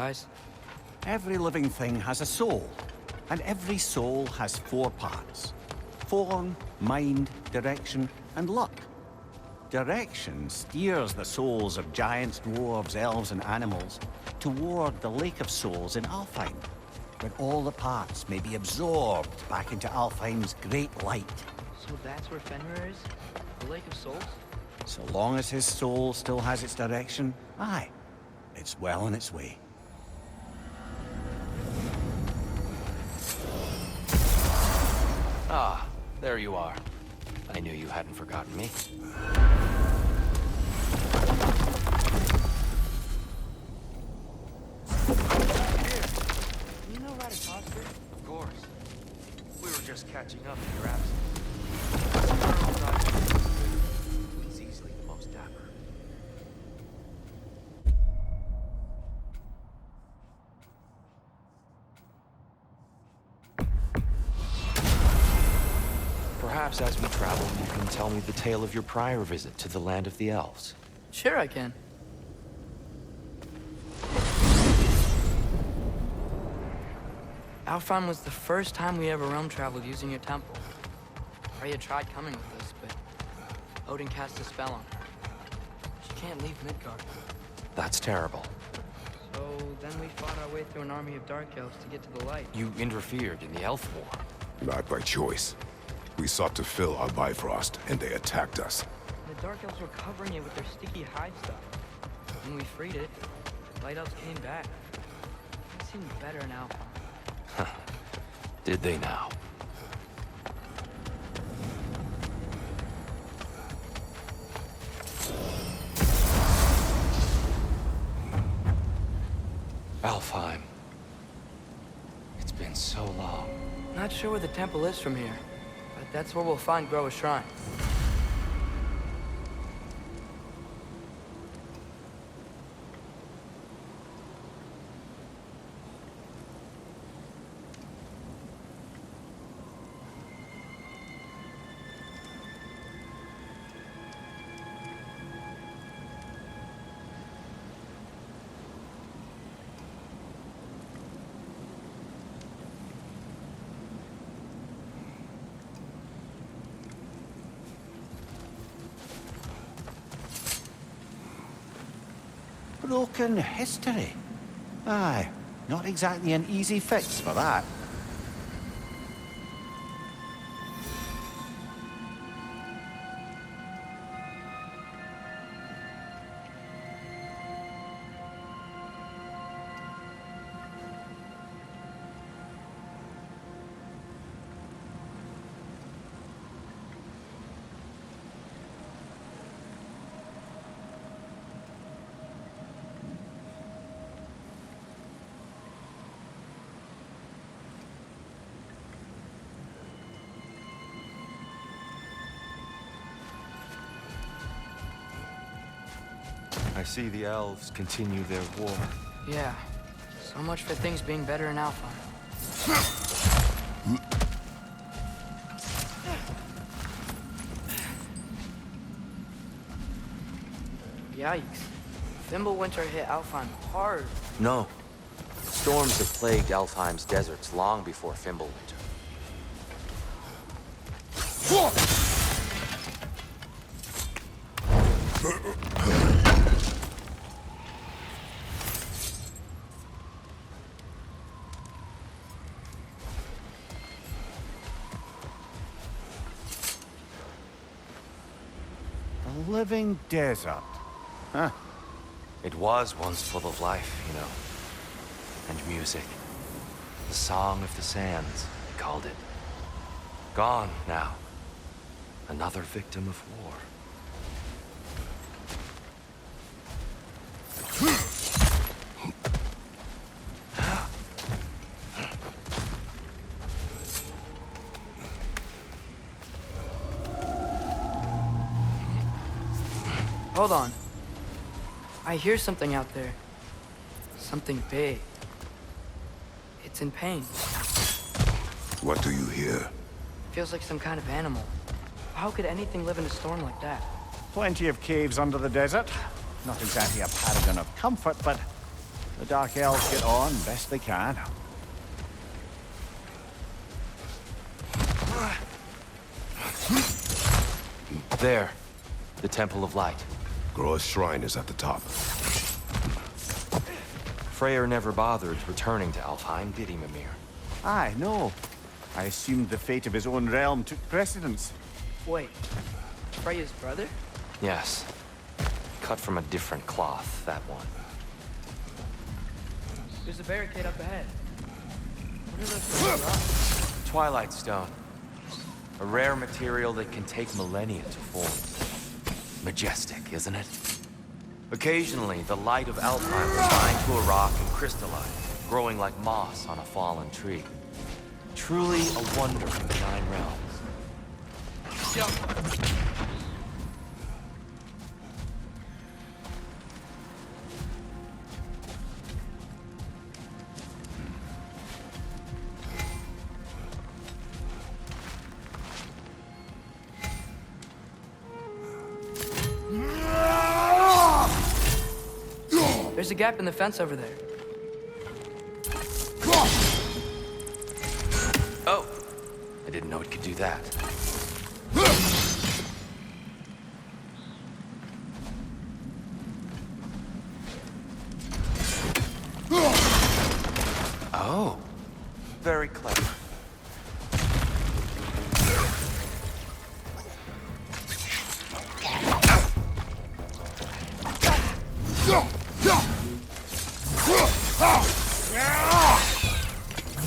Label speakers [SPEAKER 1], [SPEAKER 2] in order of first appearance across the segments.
[SPEAKER 1] Guys,
[SPEAKER 2] Every living thing has a soul, and every soul has 4 parts. Form, mind, direction, and luck. Direction steers the souls of giants, dwarves, elves, and animals toward the Lake of Souls in Alfheim, where all the parts may be absorbed back into Alfheim's great light.
[SPEAKER 1] so that's where Fenrir is? The Lake of Souls?
[SPEAKER 2] So long as his soul still has its direction, aye, it's well on its way.
[SPEAKER 3] Ah, there you are. I knew you hadn't forgotten me.
[SPEAKER 1] You know ride a toaster?
[SPEAKER 3] Of course. We were just catching up in your absence. He's easily the most dapper. Perhaps as we travel, you can tell me the tale of your prior visit to the land of the elves.
[SPEAKER 1] Sure I can. Alfheim was the first time we ever realm traveled using your temple. Freya tried coming with us, but Odin cast a spell on her. She can't leave Midgard.
[SPEAKER 3] That's terrible.
[SPEAKER 1] So then we fought our way through an army of dark elves to get to the light.
[SPEAKER 3] You interfered in the elf war.
[SPEAKER 4] Not by choice. We sought to fill our Bifrost, and they attacked us.
[SPEAKER 1] The dark elves were covering it with their sticky hide stuff. When we freed it, the light elves came back. It seemed better in Alfheim.
[SPEAKER 3] Did they now? Alfheim. It's been so long.
[SPEAKER 1] Not sure where the temple is from here, but that's where we'll find Groa's shrine.
[SPEAKER 2] Broken history. Aye, not exactly an easy fix for that.
[SPEAKER 3] I see the elves continue their war.
[SPEAKER 1] Yeah, so much for things being better in Alfheim. Yikes. Fimbulwinter hit Alfheim hard.
[SPEAKER 3] No. Storms have plagued Alfheim's deserts long before Fimbulwinter.
[SPEAKER 2] A living desert. Huh.
[SPEAKER 3] It was once full of life, you know. And music. The Song of the Sands, they called it. Gone now. Another victim of war.
[SPEAKER 1] Hold on. I hear something out there. Something big. It's in pain.
[SPEAKER 4] What do you hear?
[SPEAKER 1] Feels like some kind of animal. How could anything live in a storm like that?
[SPEAKER 2] Plenty of caves under the desert. Not exactly a paragon of comfort, but The Dark Elves get on best they can.
[SPEAKER 3] There. The Temple of Light.
[SPEAKER 4] Groa's shrine is at the top.
[SPEAKER 3] Freyr never bothered returning to Alfheim, did he, Mimir?
[SPEAKER 2] Aye, no. I assumed the fate of his own realm took precedence.
[SPEAKER 1] Wait, Freya's brother?
[SPEAKER 3] Yes. Cut from a different cloth, that one.
[SPEAKER 1] There's a barricade up ahead. What are those things for?
[SPEAKER 3] Twilight Stone. A rare material that can take millennia to form. Majestic, isn't it? Occasionally, the light of Alfheim will shine to a rock and crystallize, growing like moss on a fallen tree. Truly a wonder in the Nine Realms.
[SPEAKER 1] Jump! There's a gap in the fence over there.
[SPEAKER 3] Oh! I didn't know it could do that. Oh! Very clever.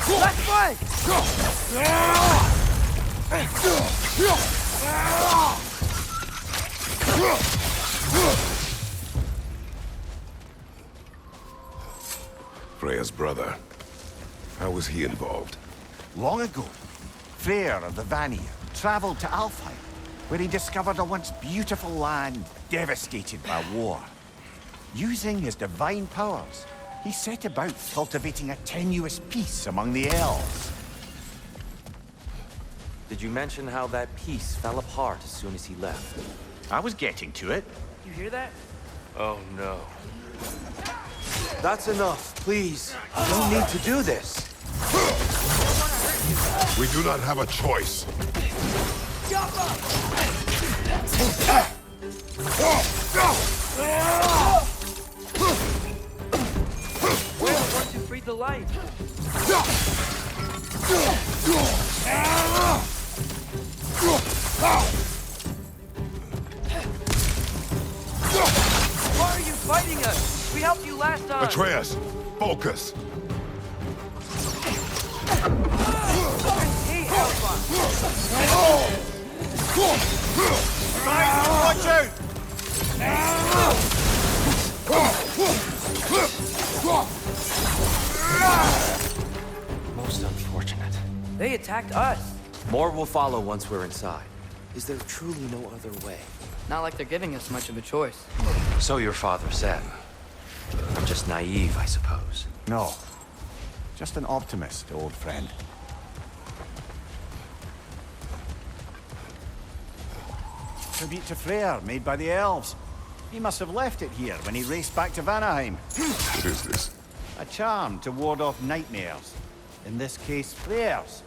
[SPEAKER 1] Left way!
[SPEAKER 4] Freya's brother. How was he involved?
[SPEAKER 2] Long ago, Freyr of the Vanir traveled to Alfheim, where he discovered a once beautiful land devastated by war. Using his divine powers, he set about cultivating a tenuous peace among the elves.
[SPEAKER 3] Did you mention how that piece fell apart as soon as he left?
[SPEAKER 2] I was getting to it.
[SPEAKER 1] You hear that?
[SPEAKER 3] Oh no. That's enough, please. You don't need to do this.
[SPEAKER 4] We do not have a choice.
[SPEAKER 1] Jump up! We're the ones who freed the light. Why are you fighting us? We helped you last time.
[SPEAKER 4] Atreus, focus.
[SPEAKER 1] Hey, Alpha!
[SPEAKER 2] Watch out!
[SPEAKER 3] Most unfortunate.
[SPEAKER 1] They attacked us.
[SPEAKER 3] More will follow once we're inside. Is there truly no other way?
[SPEAKER 1] Not like they're giving us much of a choice.
[SPEAKER 3] So your father said. I'm just naive, I suppose.
[SPEAKER 2] No. Just an optimist, old friend. Tribute to Freyr, made by the elves. He must have left it here when he raced back to Vanaheim.
[SPEAKER 4] What is this?
[SPEAKER 2] A charm to ward off nightmares. In this case, Freyr's.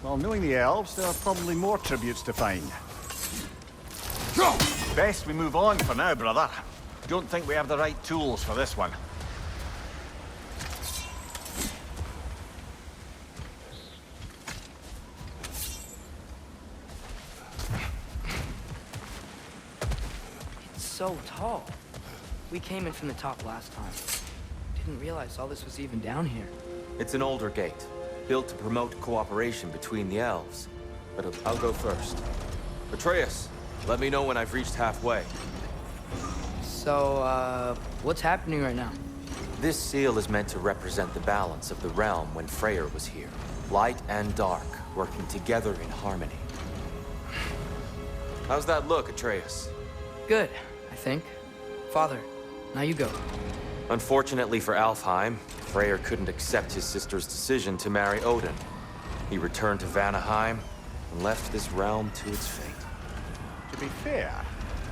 [SPEAKER 2] Well, knowing the elves, there are probably more tributes to find. Best we move on for now, brother. Don't think we have the right tools for this one.
[SPEAKER 1] It's so tall. We came in from the top last time. Didn't realize all this was even down here.
[SPEAKER 3] It's an older gate, built to promote cooperation between the elves. But I'll go first. Atreus, let me know when I've reached halfway.
[SPEAKER 1] So, what's happening right now?
[SPEAKER 3] This seal is meant to represent the balance of the realm when Freyr was here. Light and dark, working together in harmony. How's that look, Atreus?
[SPEAKER 1] Good, I think. Father, now you go.
[SPEAKER 3] Unfortunately for Alfheim, Freyr couldn't accept his sister's decision to marry Odin. He returned to Vanaheim and left this realm to its fate.
[SPEAKER 2] To be fair,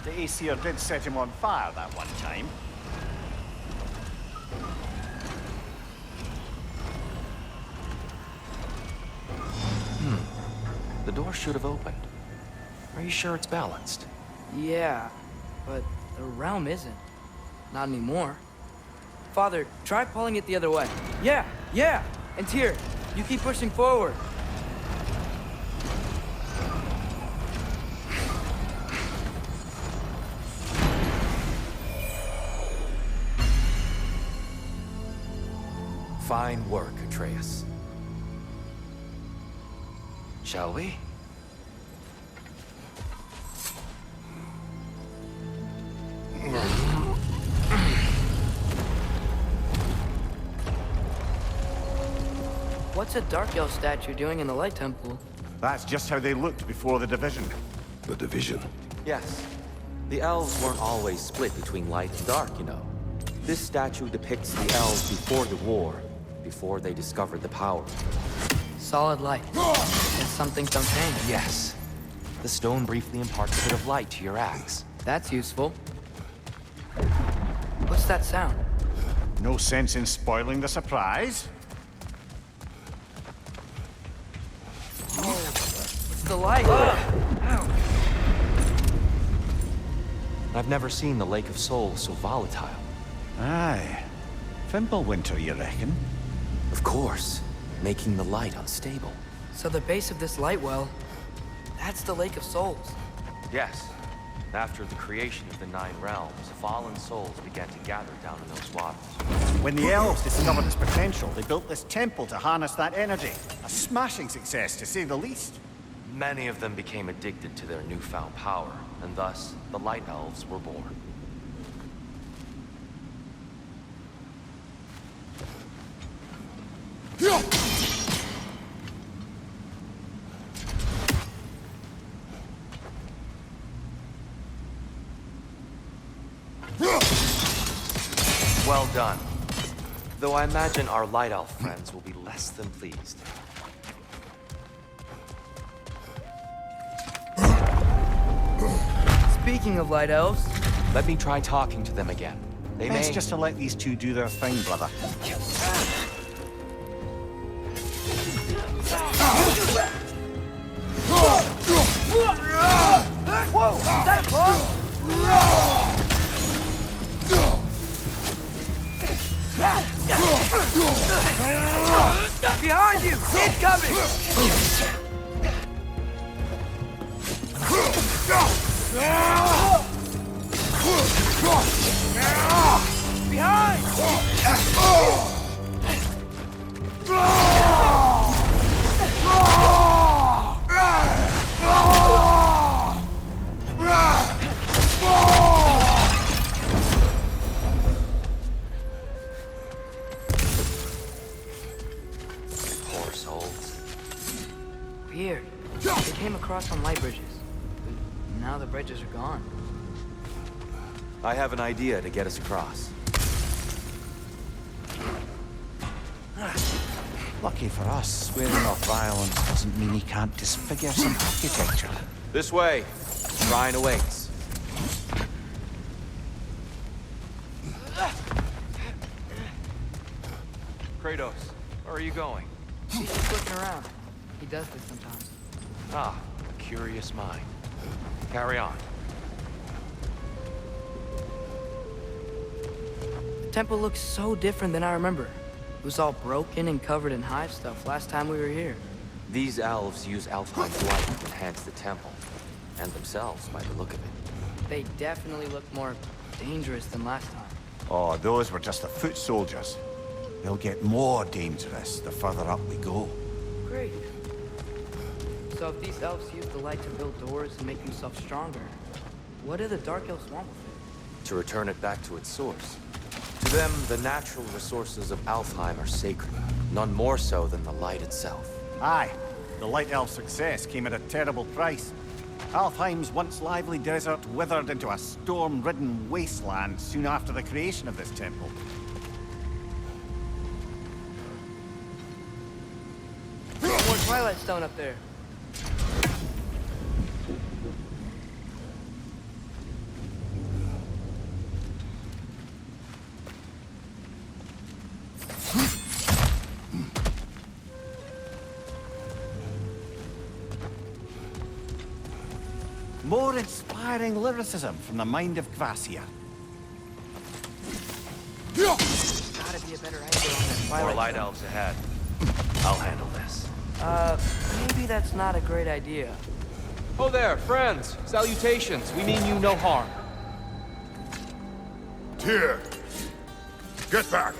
[SPEAKER 2] the Aesir did set him on fire that one time.
[SPEAKER 3] The door should have opened. Are you sure it's balanced?
[SPEAKER 1] Yeah, but the realm isn't. Not anymore. Father, try pulling it the other way. Yeah! And Tyr, you keep pushing forward.
[SPEAKER 3] Fine work, Atreus. Shall we?
[SPEAKER 1] What's a Dark Elf statue doing in the Light Temple?
[SPEAKER 2] That's just how they looked before the division.
[SPEAKER 4] The division.
[SPEAKER 5] Yes. The elves weren't always split between light and dark, you know. This statue depicts the elves before the war, before they discovered the power.
[SPEAKER 1] Solid light. And some things don't change.
[SPEAKER 3] Yes. The stone briefly imparts a bit of light to your axe.
[SPEAKER 1] That's useful. What's that sound?
[SPEAKER 2] No sense in spoiling the surprise.
[SPEAKER 1] It's the light.
[SPEAKER 3] I've never seen the Lake of Souls so volatile.
[SPEAKER 2] Aye. Fimbulwinter, you reckon?
[SPEAKER 3] Of course, making the light unstable.
[SPEAKER 1] So the base of this light well, that's the Lake of Souls.
[SPEAKER 3] Yes. After the creation of the Nine Realms, fallen souls began to gather down in those waters.
[SPEAKER 2] When the elves discovered its potential, they built this temple to harness that energy. A smashing success, to say the least.
[SPEAKER 3] Many of them became addicted to their newfound power, and thus, the Light Elves were born. Well done. Though I imagine our Light Elf friends will be less than pleased.
[SPEAKER 1] Speaking of light elves,
[SPEAKER 3] Let me try talking to them again. They
[SPEAKER 2] Best
[SPEAKER 3] may...
[SPEAKER 2] just to let these two do their thing, brother.
[SPEAKER 1] whoa, is that a bug? Behind you! Incoming! Behind!
[SPEAKER 3] Poor souls.
[SPEAKER 1] Weird. They came across on light bridges. But now the bridges are gone.
[SPEAKER 5] I have an idea to get us across.
[SPEAKER 2] Lucky for us, swearing off violence doesn't mean he can't disfigure some architecture.
[SPEAKER 5] This way. Shrine awaits.
[SPEAKER 3] Kratos, where are you going?
[SPEAKER 1] He's just looking around. He does this sometimes.
[SPEAKER 3] Ah, a curious mind. Carry on.
[SPEAKER 1] The temple looks so different than I remember. It was all broken and covered in hive stuff last time we were here.
[SPEAKER 5] These elves use Alfheim's light to enhance the temple. And themselves, by the look of it.
[SPEAKER 1] They definitely look more dangerous than last time.
[SPEAKER 2] Oh, those were just the foot soldiers. They'll get more dangerous the further up we go.
[SPEAKER 1] Great. So if these elves use the light to build doors and make themselves stronger, what do the Dark Elves want with it?
[SPEAKER 5] To return it back to its source. To them, the natural resources of Alfheim are sacred. None more so than the light itself.
[SPEAKER 2] Aye, the Light Elf success came at a terrible price. Alfheim's once lively desert withered into a storm-ridden wasteland soon after the creation of this temple.
[SPEAKER 1] More Twilight Stone up there.
[SPEAKER 2] More inspiring lyricism from the mind of Kvasir.
[SPEAKER 1] Gotta be a better angle on that
[SPEAKER 3] More
[SPEAKER 1] twilight.
[SPEAKER 3] light elves ahead. I'll handle this.
[SPEAKER 1] Maybe that's not a great idea.
[SPEAKER 6] Oh there, friends. Salutations. We mean you no harm.
[SPEAKER 4] Tyr! Get back!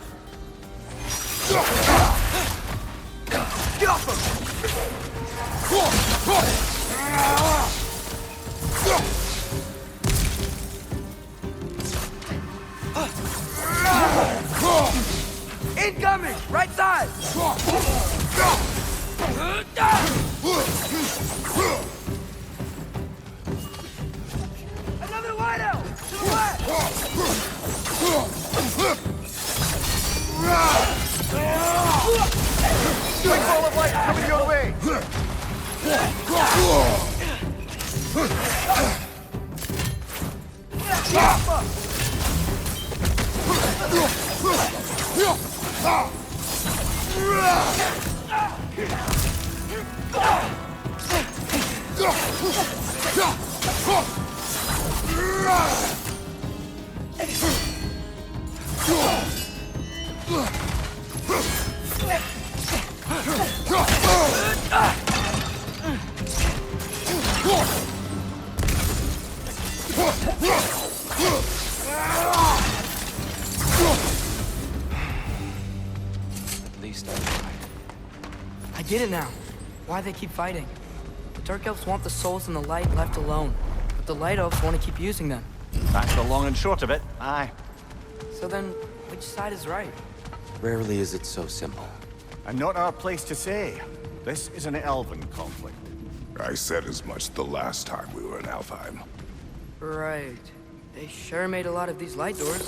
[SPEAKER 1] Incoming! Right side! Another light out! To the left!
[SPEAKER 6] Big ball of light coming your way.
[SPEAKER 3] At least I tried.
[SPEAKER 1] I get it now. Why they keep fighting. The Dark Elves want the souls in the light left alone, but the Light Elves want to keep using them.
[SPEAKER 2] That's the long and short of it. Aye.
[SPEAKER 1] So then, which side is right?
[SPEAKER 5] Rarely is it so simple.
[SPEAKER 2] And not our place to say. This is an elven conflict.
[SPEAKER 4] I said as much the last time we were in Alfheim.
[SPEAKER 1] Right. They sure made a lot of these light doors.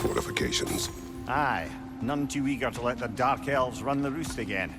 [SPEAKER 4] Fortifications.
[SPEAKER 2] Aye. None too eager to let the Dark Elves run the roost again.